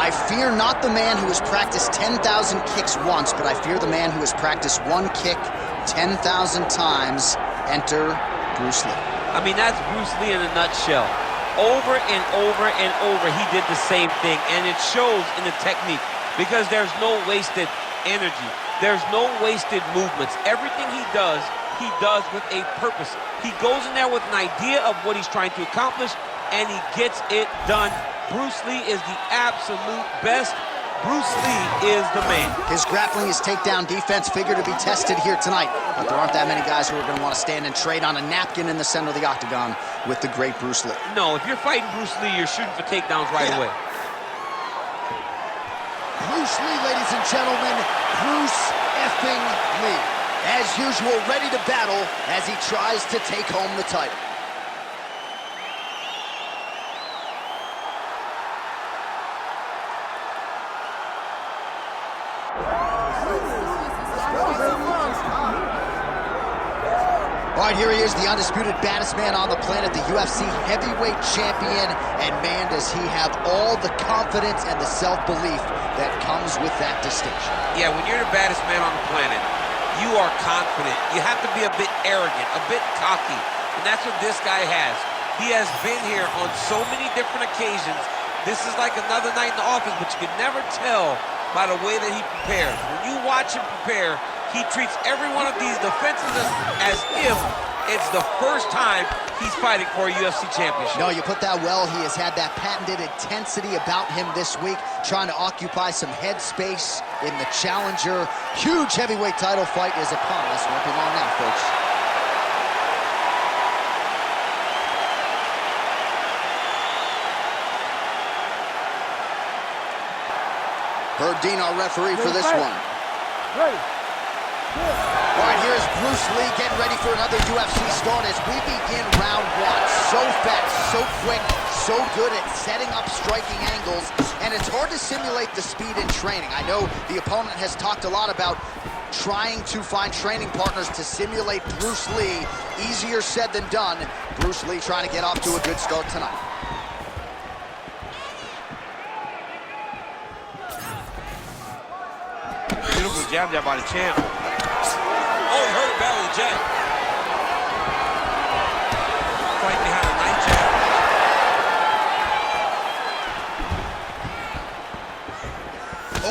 I fear not the man who has practiced 10,000 kicks once, but I fear the man who has practiced one kick 10,000 times. Enter Bruce Lee. I mean, that's Bruce Lee in a nutshell. Over and over and over, he did the same thing, and it shows in the technique because there's no wasted energy. There's no wasted movements. Everything he does with a purpose. He goes in there with an idea of what he's trying to accomplish, and he gets it done. Bruce Lee is the absolute best. Bruce Lee is the man. His grappling, his takedown defense figure to be tested here tonight, but there aren't that many guys who are going to want to stand and trade on a napkin in the center of the octagon with the great Bruce Lee. No, if you're fighting Bruce Lee, you're shooting for takedowns right away. Bruce Lee, ladies and gentlemen, Bruce effing Lee. As usual, ready to battle as he tries to take home the title. All right, here he is, the undisputed baddest man on the planet, the UFC heavyweight champion. And man, does he have all the confidence and the self-belief that comes with that distinction. Yeah, when you're the baddest man on the planet, you are confident. You have to be a bit arrogant, a bit cocky. And that's what this guy has. He has been here on so many different occasions. This is like another night in the office, but you can never tell by the way that he prepares. When you watch him prepare, he treats every one of these defenses as if it's the first time he's fighting for a UFC championship. No, you put that well. He has had that patented intensity about him this week, trying to occupy some head space in the challenger. Huge heavyweight title fight is upon us. Won't be long now, folks. Herb Dean, our referee for this one. Ready. All right, here's Bruce Lee getting ready for another UFC start as we begin round one. So fast, so quick, so good at setting up striking angles, and it's hard to simulate the speed in training. I know the opponent has talked a lot about trying to find training partners to simulate Bruce Lee. Easier said than done. Bruce Lee trying to get off to a good start tonight. Beautiful jab there by the champ. Oh, he hurt bad with the jab. Right behind a nice jab.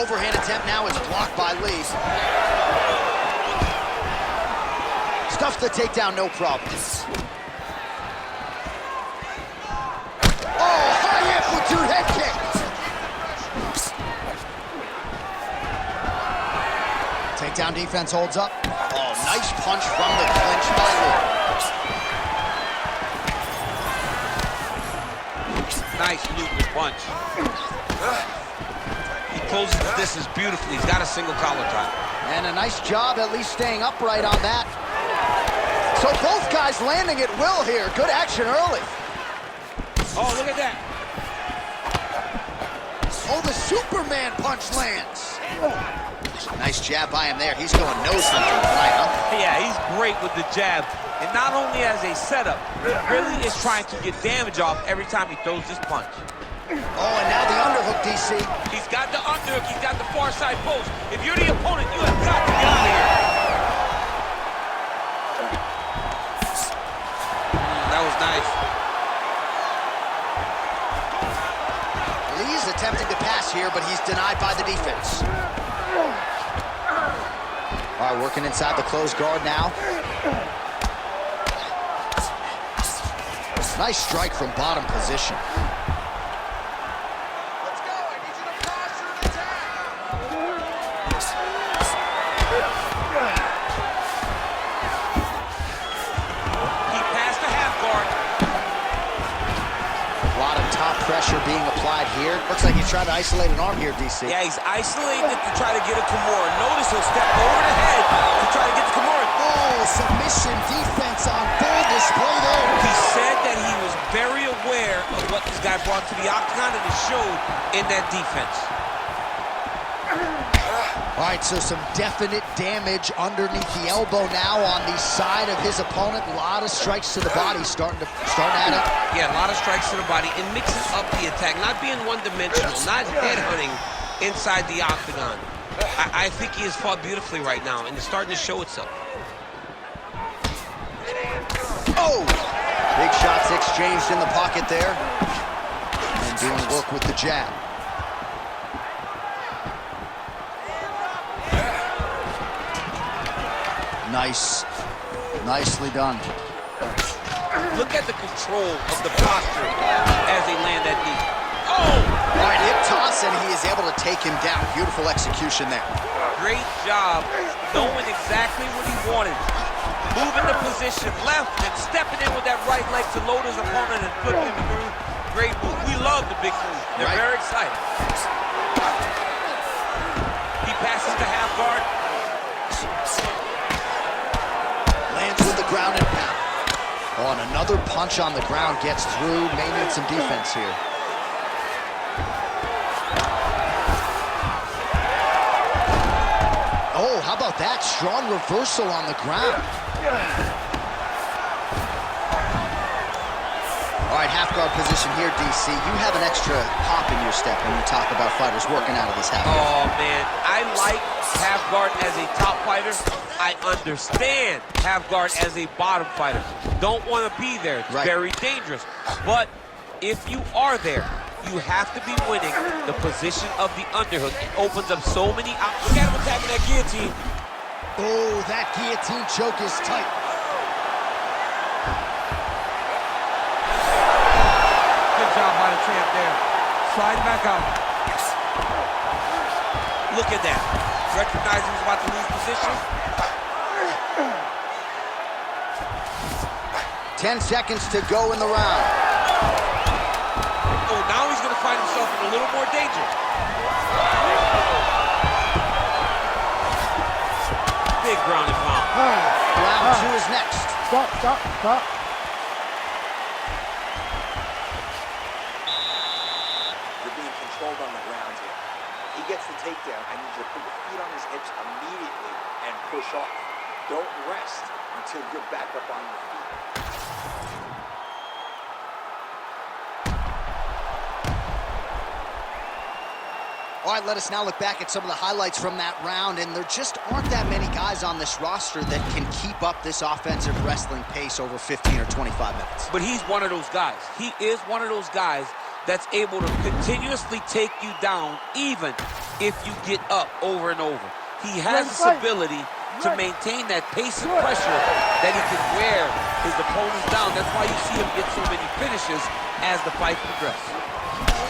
Overhand attempt now is blocked by Lee. Stuffs the takedown, no problem. Oh, high amplitude head kick. Takedown defense holds up. Oh, nice punch from the clinch by Lee. Nice looping punch. He closes the distance beautifully. He's got a single collar tie. And a nice job at least staying upright on that. So both guys landing at will here. Good action early. Oh, look at that. Oh, the Superman punch lands. Nice jab by him there. He's going nose hunting tonight, huh? Yeah, he's great with the jab. And not only as a setup, he really is trying to get damage off every time he throws this punch. Oh, and now the underhook, DC. He's got the underhook, he's got the far side post. If you're the opponent, you have got to get out of here. That was nice. Lee's attempting to pass here, but he's denied by the defense. All right, working inside the closed guard now. Nice strike from bottom position. Let's go. I need you to posture and attack. He passed the half guard. A lot of top pressure being applied here. Looks like he's trying to isolate an arm here, DC. Yeah, he's isolating it to try to get a Kimura. Notice he'll step over the head to try to get the Kimura. Oh, submission defense on full display there. He said that he was very aware of what this guy brought to the octagon, and it showed in that defense. All right, so some definite damage underneath the elbow now on the side of his opponent. A lot of strikes to the body starting at it. Yeah, a lot of strikes to the body and mixing up the attack, not being one-dimensional, not headhunting inside the octagon. I think he has fought beautifully right now, and it's starting to show itself. Oh! Big shots exchanged in the pocket there. And doing work with the jab. Nicely done. Look at the control of the posture as they land that knee. Oh! All right, hip toss, and he is able to take him down. Beautiful execution there. Great job knowing exactly what he wanted. Moving the position left and stepping in with that right leg to load his opponent and flip him through. Great move. We love the big move. They're very excited. He passes to half guard. Lands with the ground and pound. Oh, and another punch on the ground gets through. May need some defense here. Oh, how about that? Strong reversal on the ground. All right, half guard position here, DC. You have an extra pop in your step when you talk about fighters working out of this half guard. Oh, man. I like half guard as a top fighter. I understand half guard as a bottom fighter. Don't want to be there. It's very dangerous. But if you are there, you have to be winning the position of the underhook. It opens up so many options. Look at him attacking that guillotine. Oh, that guillotine choke is tight. Good job by the champ there. Slide back out. Look at that. Recognizing he's about to lose position. 10 seconds to go in the round. Oh, now he's going to find himself in a little more danger. Big ground and pound. Round 2 is next. Stop. You're being controlled on the ground here. He gets the takedown. I need you to put your feet on his hips immediately and push off. Don't rest until you're back up on your feet. All right, let us now look back at some of the highlights from that round, and there just aren't that many guys on this roster that can keep up this offensive wrestling pace over 15 or 25 minutes. But he's one of those guys. He is one of those guys that's able to continuously take you down even if you get up over and over. He has this ability to maintain that pace and pressure that he can wear his opponents down. That's why you see him get so many finishes as the fight progresses.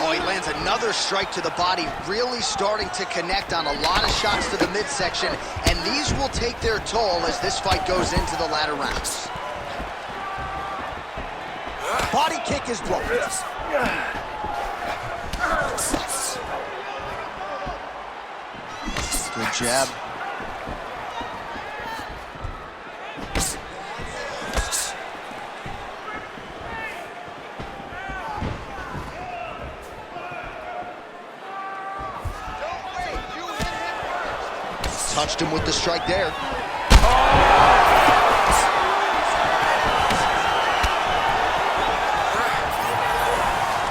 Oh, he lands another strike to the body, really starting to connect on a lot of shots to the midsection, and these will take their toll as this fight goes into the latter rounds. Body kick is blocked. Good jab. Touched him with the strike there.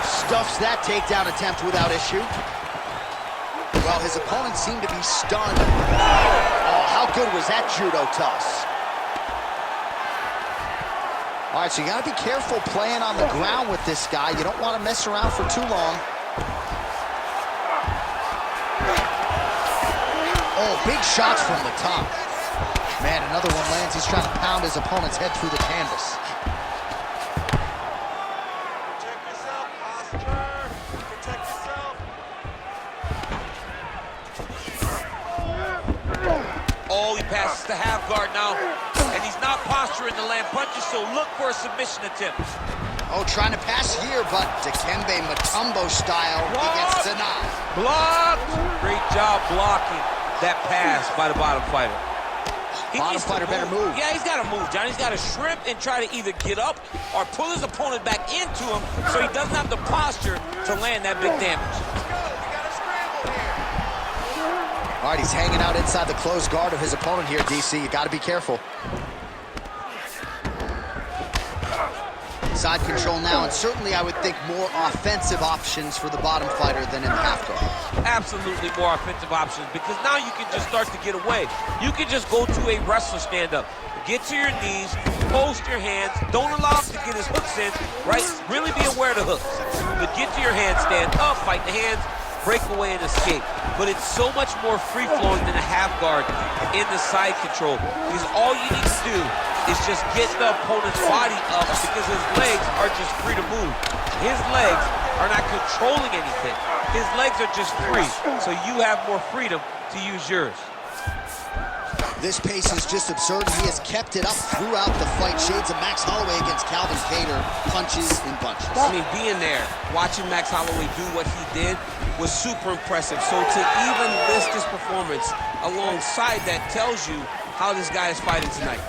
Stuffs that takedown attempt without issue. Well, his opponent seemed to be stunned. Oh, how good was that judo toss? All right, so you gotta be careful playing on the ground with this guy. You don't want to mess around for too long. Oh, big shots from the top. Man, another one lands. He's trying to pound his opponent's head through the canvas. Protect yourself, posture. Protect yourself. Oh, he passes to half guard now. And he's not posturing to land punches, so look for a submission attempt. Oh, trying to pass here, but Dikembe Mutombo style, he gets denied. Blocked! Great job blocking that pass by the bottom fighter. Bottom fighter better move. Yeah, he's got to move, John. He's got to shrimp and try to either get up or pull his opponent back into him so he doesn't have the posture to land that big damage. All right, he's hanging out inside the closed guard of his opponent here, DC. You got to be careful. Side control now, and certainly I would think more offensive options for the bottom fighter than in the half guard. Absolutely more offensive options, because now you can just start to get away. You can just go to a wrestler stand-up. Get to your knees, post your hands, don't allow him to get his hooks in, right? Really be aware of the hooks. But get to your hands, stand up, fight the hands, break away and escape. But it's so much more free-flowing than a half guard in the side control, because all you need to do is just get the opponent's body up, because his legs are just free to move. His legs are not controlling anything. His legs are just free, so you have more freedom to use yours. This pace is just absurd. He has kept it up throughout the fight. Shades of Max Holloway against Calvin Kattar, punches and bunches. I mean, being there, watching Max Holloway do what he did was super impressive. So to even list this performance alongside that tells you how this guy is fighting tonight.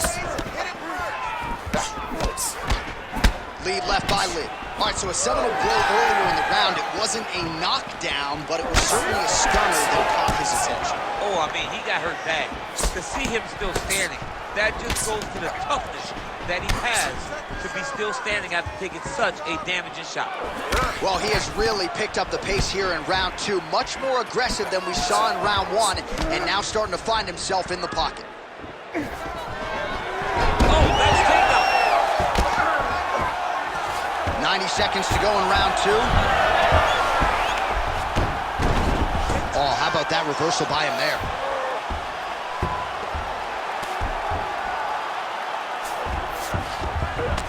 Lead left eyelid. All right, so a seminal blow earlier in the round. It wasn't a knockdown, but it was certainly a stunner that caught his attention. Oh, I mean, he got hurt bad. To see him still standing, that just goes to the toughness that he has to be still standing after taking such a damaging shot. Well, he has really picked up the pace here in round 2. Much more aggressive than we saw in round 1, and now starting to find himself in the pocket. Oh, that's takedown. 90 seconds to go in round 2. Oh, how about that reversal by him there?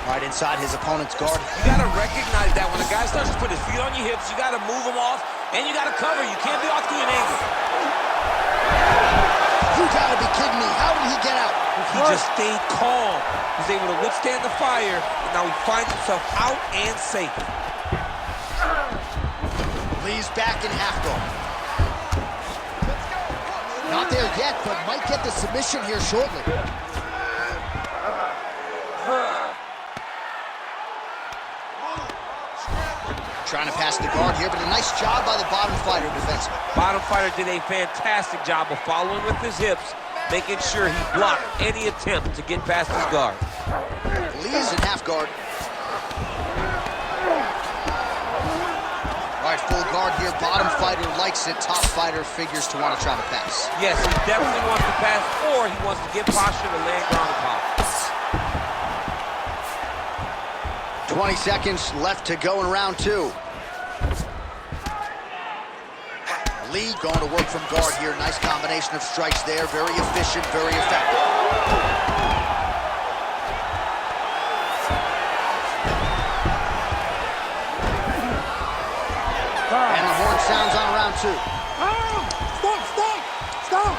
Right inside his opponent's guard. You gotta recognize that when a guy starts to put his feet on your hips, you gotta move him off, and you gotta cover. You can't be off to an angle. You gotta be kidding me. How did he get out? He just stayed calm. He was able to withstand the fire, and now he finds himself out and safe. Lee's back in half guard. Not there yet, but might get the submission here shortly. Trying to pass the guard here, but a nice job by the bottom fighter defensively. Bottom fighter did a fantastic job of following with his hips, making sure he blocked any attempt to get past his guard. Lee's in half guard. All right, full guard here. Bottom fighter likes it. Top fighter figures to want to try to pass. Yes, he definitely wants to pass, or he wants to get posture to land ground and power. 20 seconds left to go in round 2. Lee going to work from guard here. Nice combination of strikes there. Very efficient, very effective. And the horn sounds on round 2. Stop! All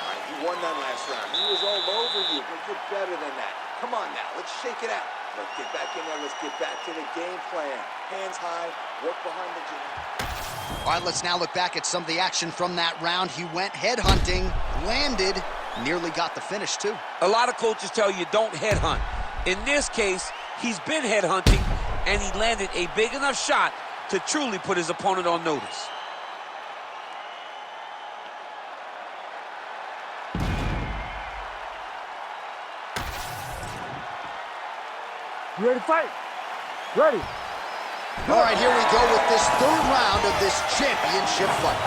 right, you won that last round. He was all over you, but you're better than that. Come on now, let's shake it out. Let's get back in there. Let's get back to the game plan. Hands high, work behind the jab. All right, let's now look back at some of the action from that round. He went headhunting, landed, nearly got the finish too. A lot of coaches tell you don't headhunt. In this case, he's been headhunting, and he landed a big enough shot to truly put his opponent on notice. You ready to fight? Ready. All right, here we go with this 3rd round of this championship fight.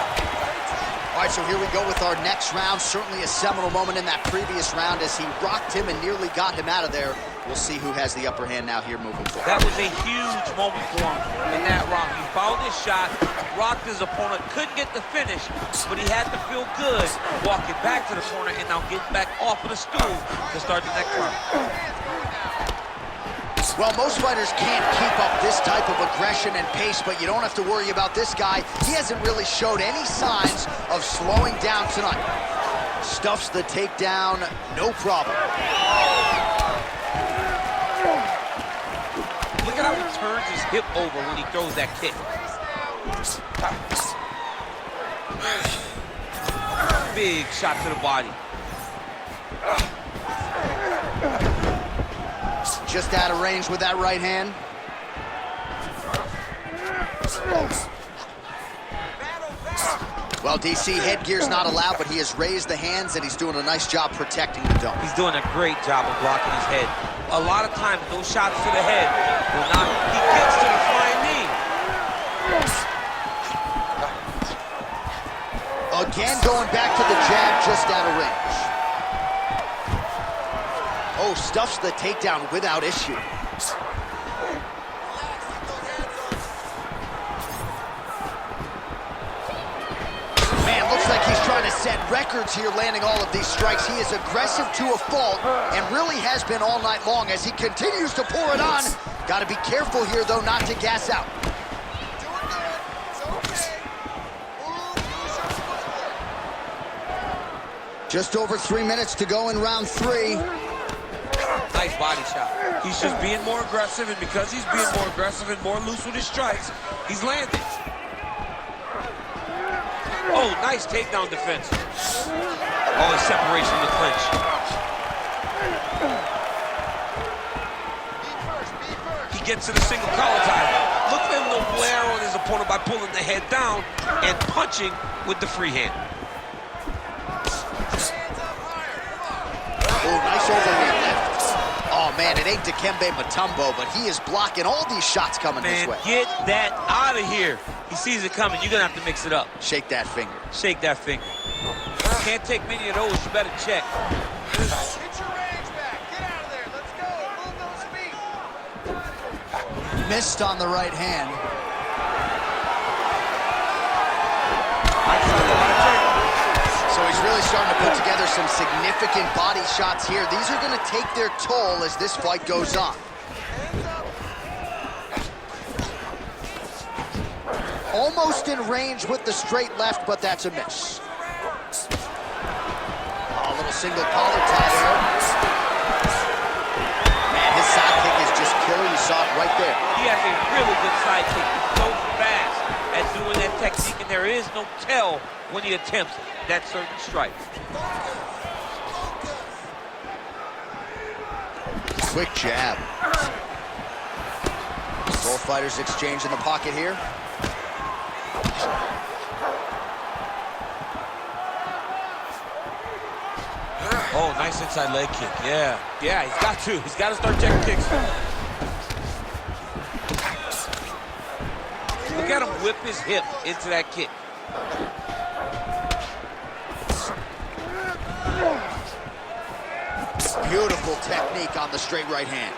All right, so here we go with our next round. Certainly a seminal moment in that previous round as he rocked him and nearly got him out of there. We'll see who has the upper hand now here moving forward. That was a huge moment for him in that round. He found his shot, rocked his opponent, couldn't get the finish, but he had to feel good walking back to the corner and now getting back off of the stool to start the next round. Well, most fighters can't keep up this type of aggression and pace, but you don't have to worry about this guy. He hasn't really showed any signs of slowing down tonight. Stuffs the takedown, no problem. Look at how he turns his hip over when he throws that kick. Big shot to the body. Just out of range with that right hand. Well, DC, headgear's not allowed, but he has raised the hands, and he's doing a nice job protecting the dome. He's doing a great job of blocking his head. A lot of times, those shots to the head will not... He gets to the flying knee. Again, going back to the jab, just out of range. Oh, stuffs the takedown without issue. Man, looks like he's trying to set records here, landing all of these strikes. He is aggressive to a fault, and really has been all night long as he continues to pour it on. Got to be careful here, though, not to gas out. Just over 3 minutes to go in round 3. Nice body shot. He's just being more aggressive, and because he's being more aggressive and more loose with his strikes, he's landing. Oh, nice takedown defense. Oh, his separation in the clinch. He gets to the single collar tie. Look at him to wear on his opponent by pulling the head down and punching with the free hand. Oh, nice overhand left. Oh, man, it ain't Dikembe Mutombo, but he is blocking all these shots coming his way. Get that out of here. He sees it coming. You're going to have to mix it up. Shake that finger. Shake that finger. Can't take many of those. You better check. Get your range back. Get out of there. Let's go. Move those feet. Missed on the right hand. So he's really starting to put together some significant body shots here. These are going to take their toll as this fight goes on. Almost in range with the straight left, but that's a miss. Oh, a little single collar tie there. Man, his side kick is just killer. You saw it right there. He has a really good side kick. He's so fast at doing that technique, and there is no tell when he attempts that certain strike. Quick jab. Both fighters exchange in the pocket here. Oh, nice inside leg kick. Yeah, he's got to. He's got to start checking kicks. Look at him whip his hip into that kick. Beautiful technique on the straight right hand.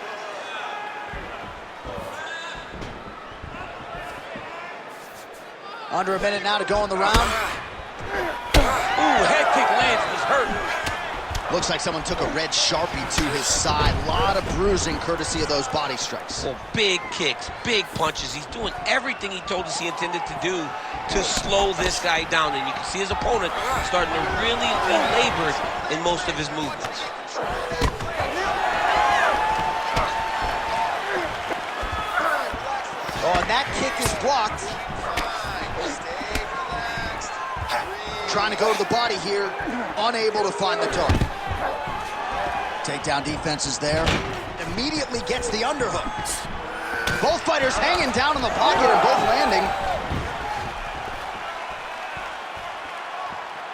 Under a minute now to go in the round. Ooh, head kick lands. He's hurt. Looks like someone took a red Sharpie to his side. A lot of bruising courtesy of those body strikes. Well, big kicks, big punches. He's doing everything he told us he intended to do to slow this guy down. And you can see his opponent starting to really be labored in most of his movements. Oh, and that kick is blocked. Trying to go to the body here, unable to find the target. Takedown defense is there. Immediately gets the underhook. Both fighters hanging down in the pocket and both landing.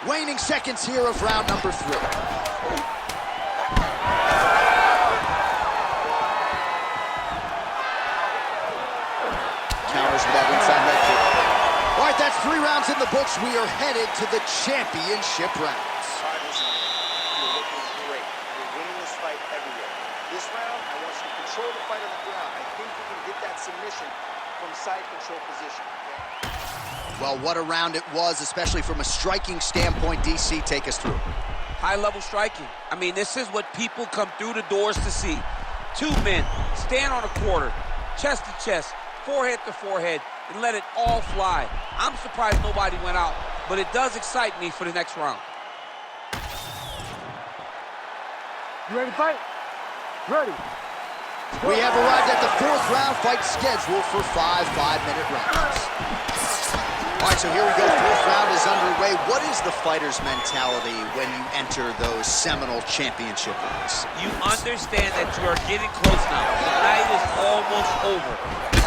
Waning seconds here of round number 3. Counters with that inside leg kick. All right, that's 3 rounds in the books. We are headed to the championship rounds. You're looking great. You're winning this fight every day. This round, I want you to control the fight on the ground. I think you can get that submission from side control position. Okay? Well, what a round it was, especially from a striking standpoint. DC, take us through. High-level striking. I mean, this is what people come through the doors to see. 2 men stand on a quarter, chest to chest, forehead to forehead, and let it all fly. I'm surprised nobody went out, but it does excite me for the next round. You ready to fight? Ready. We have arrived at the 4th round, fight scheduled for 5 5-minute rounds. All right, so here we go. 4th round is underway. What is the fighter's mentality when you enter those seminal championship rounds? You understand that you are getting close now. The night is almost over.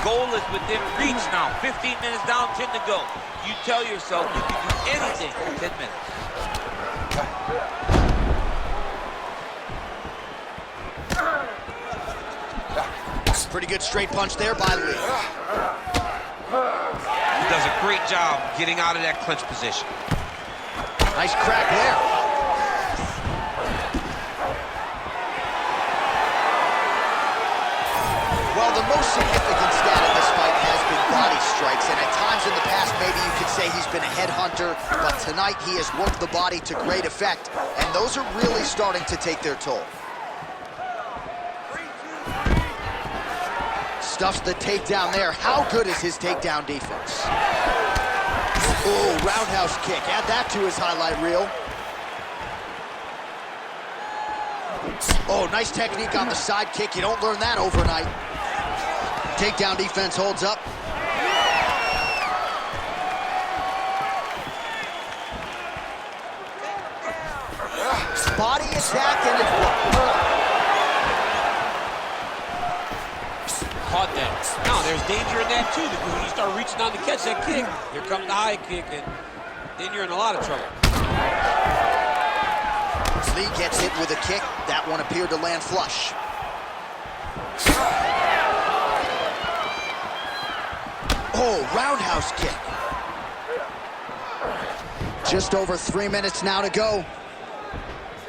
goal is within reach now. 15 minutes down, 10 to go. You tell yourself you can do anything in 10 minutes. Pretty good straight punch there by Lee. He does a great job getting out of that clinch position. Nice crack there. Well, the most significant stat in this fight has been body strikes, and at times in the past, maybe you could say he's been a headhunter, but tonight he has worked the body to great effect, and those are really starting to take their toll. Stuffs the takedown there. How good is his takedown defense? Oh, roundhouse kick. Add that to his highlight reel. Oh, nice technique on the side kick. You don't learn that overnight. Takedown defense holds up. Body attack and it's Caught that. Now, there's danger in that, too, because when you start reaching out to catch that kick, here comes the high kick, and then you're in a lot of trouble. Lee gets hit with a kick. That one appeared to land flush. Oh, roundhouse kick. Just over 3 minutes now to go.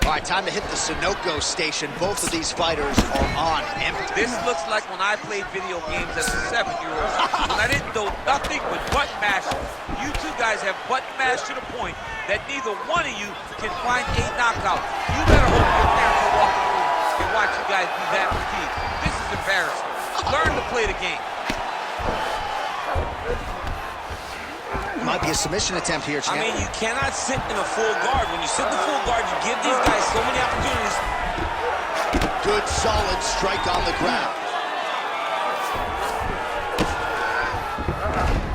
All right, time to hit the Sunoco station. Both of these fighters are on empty. This looks like when I played video games as a 7-year-old, when I didn't know nothing but button mashing. You two guys have button mashed to the point that neither one of you can find a knockout. You better hope your parents will walk in the room and watch you guys be that fatigued. This is embarrassing. Learn to play the game. Might be a submission attempt here, champ. I mean, you cannot sit in a full guard. When you sit in the full guard, you give these guys so many opportunities. Good, solid strike on the ground.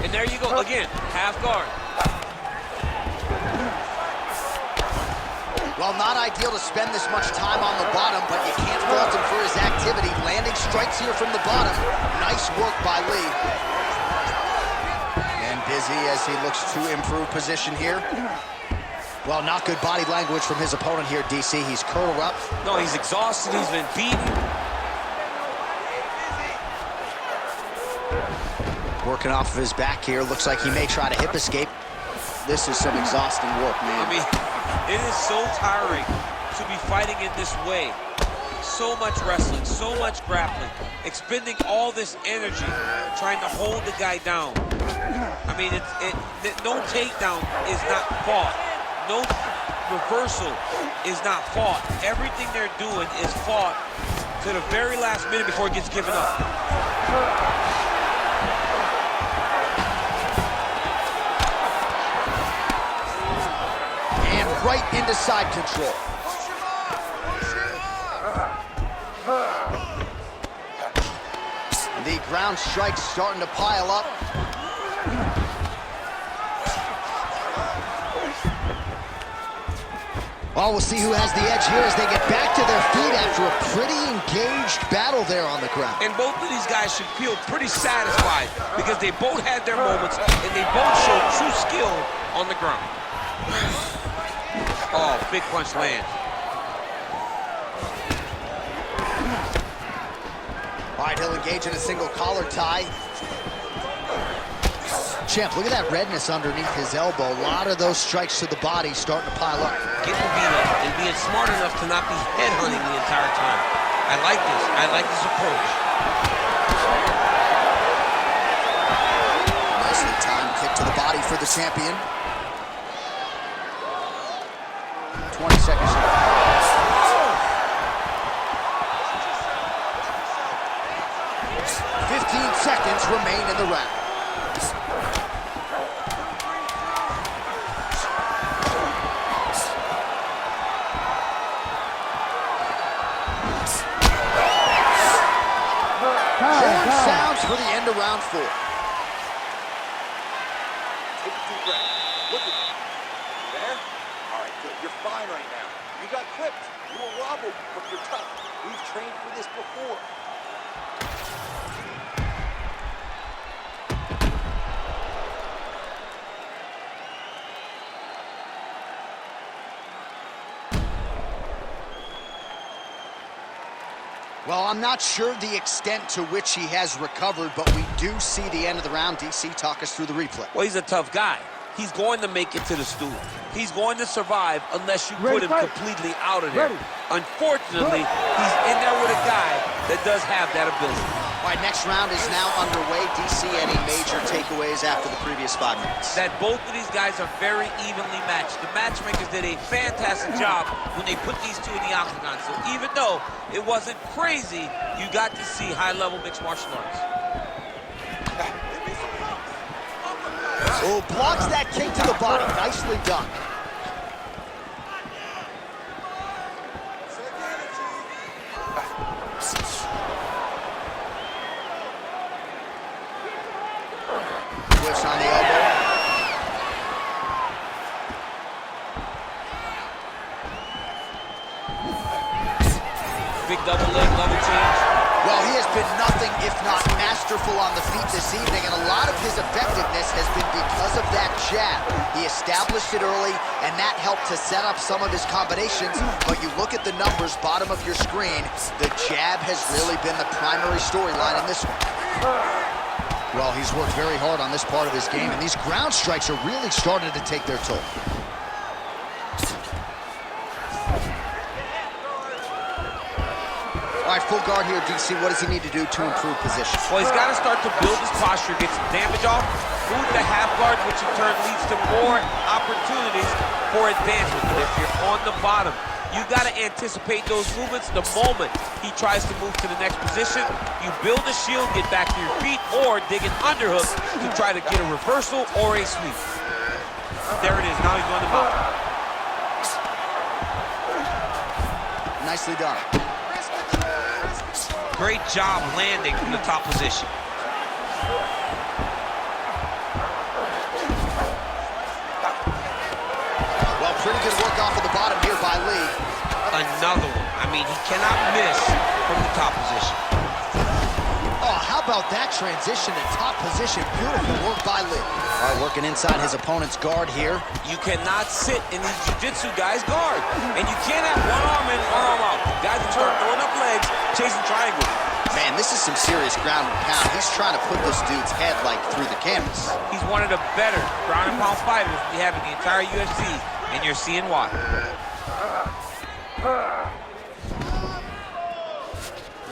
And there you go, again, half guard. Well, not ideal to spend this much time on the bottom, but you can't fault him for his activity. Landing strikes here from the bottom. Nice work by Lee. Busy as he looks to improve position here. Well, not good body language from his opponent here, DC. He's curled up. No, he's exhausted. He's been beaten. Working off of his back here. Looks like he may try to hip escape. This is some exhausting work, man. I mean, it is so tiring to be fighting in this way. So much wrestling, so much grappling, expending all this energy trying to hold the guy down. I mean, no takedown is not fought. No reversal is not fought. Everything they're doing is fought to the very last minute before it gets given up. And right into side control. The ground strikes starting to pile up. Well, we'll see who has the edge here as they get back to their feet after a pretty engaged battle there on the ground. And both of these guys should feel pretty satisfied because they both had their moments and they both showed true skill on the ground. Oh, big punch lands. All right, he'll engage in a single collar tie. Champ, look at that redness underneath his elbow. A lot of those strikes to the body starting to pile up. Getting beat up and being smart enough to not be headhunting the entire time. I like this. I like this approach. Nicely timed kick to the body for the champion. 20 seconds left. 15 seconds remain in the round. Horn sounds for the end of round 4. Take a deep breath. Look at me. You there? All right, good. You're fine right now. You got clipped. You were wobbled, but you're tough. We've trained for this before. Well, I'm not sure the extent to which he has recovered, but we do see the end of the round. DC, talk us through the replay. Well, he's a tough guy. He's going to make it to the stool. He's going to survive unless you put him completely out of there. Unfortunately, he's in there with a guy that does have that ability. All right, next round is now underway. DC, any major takeaways after the previous 5 minutes? That both of these guys are very evenly matched. The matchmakers did a fantastic job when they put these two in the octagon. So even though it wasn't crazy, you got to see high-level mixed martial arts. Oh, blocks that kick to the body. Nicely done. Whips on the elbow. Big double leg, level change. Well, he has been nothing if not masterful on the feet this evening, and a lot of his effectiveness has been because of that jab. He established it early, and that helped to set up some of his combinations, but you look at the numbers, bottom of your screen, the jab has really been the primary storyline in this one. Well, he's worked very hard on this part of his game, and these ground strikes are really starting to take their toll. All right, full guard here, DC. What does he need to do to improve position? Well, he's got to start to build his posture, get some damage off, move to half guard, which in turn leads to more opportunities for advancement. But if you're on the bottom, you got to anticipate those movements the moment he tries to move to the next position. You build a shield, get back to your feet, or dig an underhook to try to get a reversal or a sweep. There it is. Now he's on the bottom. Nicely done. Great job landing from the top position. Well, pretty good work off of the bottom here by Lee. Another one. I mean, he cannot miss from the top position. Oh, how about that transition to top position? Beautiful work by Lee. All right, working inside his opponent's guard here. You cannot sit in these jiu-jitsu guys' guard. And you can't have one arm in, one arm out. Guys will start throwing up legs, chasing triangles. Man, this is some serious ground and pound. He's trying to put this dude's head, like, through the canvas. He's one of the better ground and pound fighters we have in the entire UFC, and you're seeing why.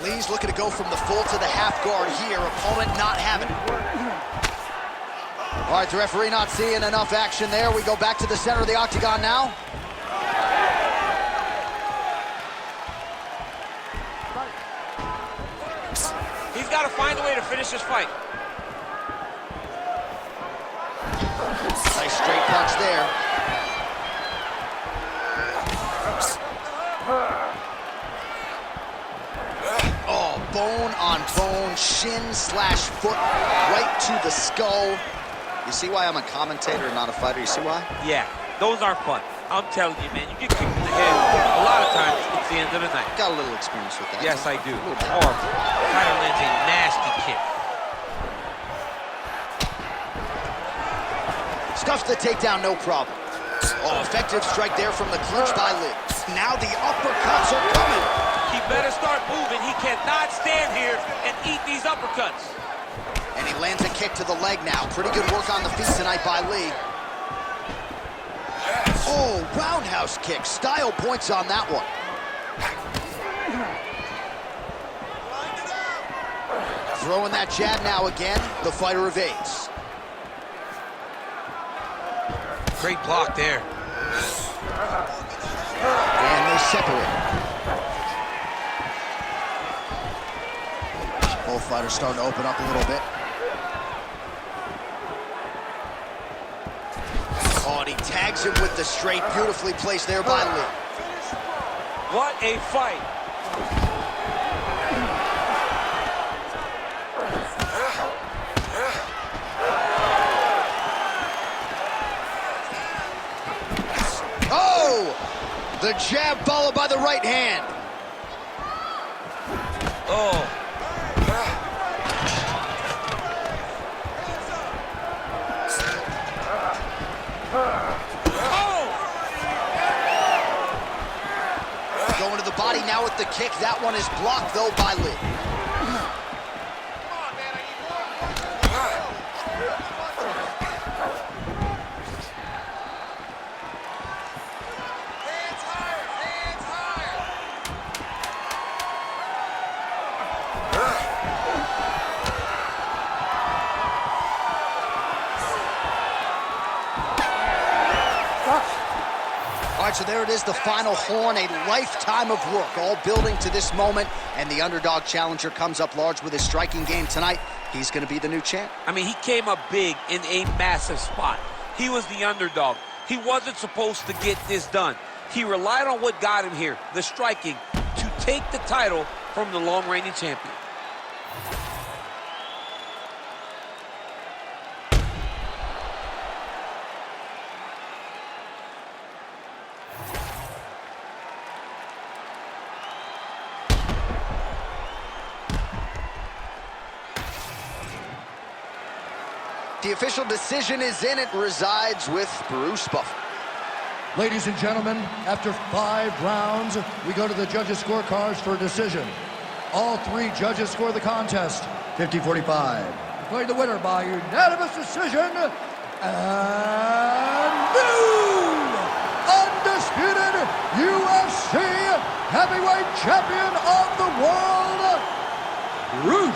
Lee's looking to go from the full to the half guard here. Opponent not having it. All right, the referee not seeing enough action there. We go back to the center of the octagon now. He's got to find a way to finish this fight. Nice straight punch there. Oh, bone on bone, shin slash foot, right to the skull. You see why I'm a commentator and not a fighter? You see why? Yeah, those are fun. I'm telling you, man, you get kicked in the head. A lot of times, it's the end of the night. Got a little experience with that. Yes, I do. Horrible. Tyler lands a nasty kick. Stuffs the takedown, no problem. Oh, effective strike there from the clinch by Lee. Now the uppercuts are coming. He better start moving. He cannot stand here and eat these uppercuts. And he lands a kick to the leg now. Pretty good work on the feet tonight by Lee. Oh, roundhouse kick. Style points on that one. Throwing that jab now again. The fighter evades. Great block there. And they separate. Both fighters starting to open up a little bit. Oh, and he tags him with the straight. Beautifully placed there by Lee. What a fight. Oh! The jab followed by the right hand. Oh. Going to the body. body now with the kick. That one is blocked, though, by Lee. All right, so there it is, the final horn, a lifetime of work, all building to this moment, and the underdog challenger comes up large with his striking game tonight. He's going to be the new champ. I mean, he came up big in a massive spot. He was the underdog. He wasn't supposed to get this done. He relied on what got him here, the striking, to take the title from the long-reigning champion. The official decision is in. It resides with Bruce Buffer. Ladies and gentlemen, after 5 rounds, we go to the judges' scorecards for a decision. All 3 judges score the contest 50-45. Declared the winner by unanimous decision, and new undisputed UFC heavyweight champion of the world, Bruce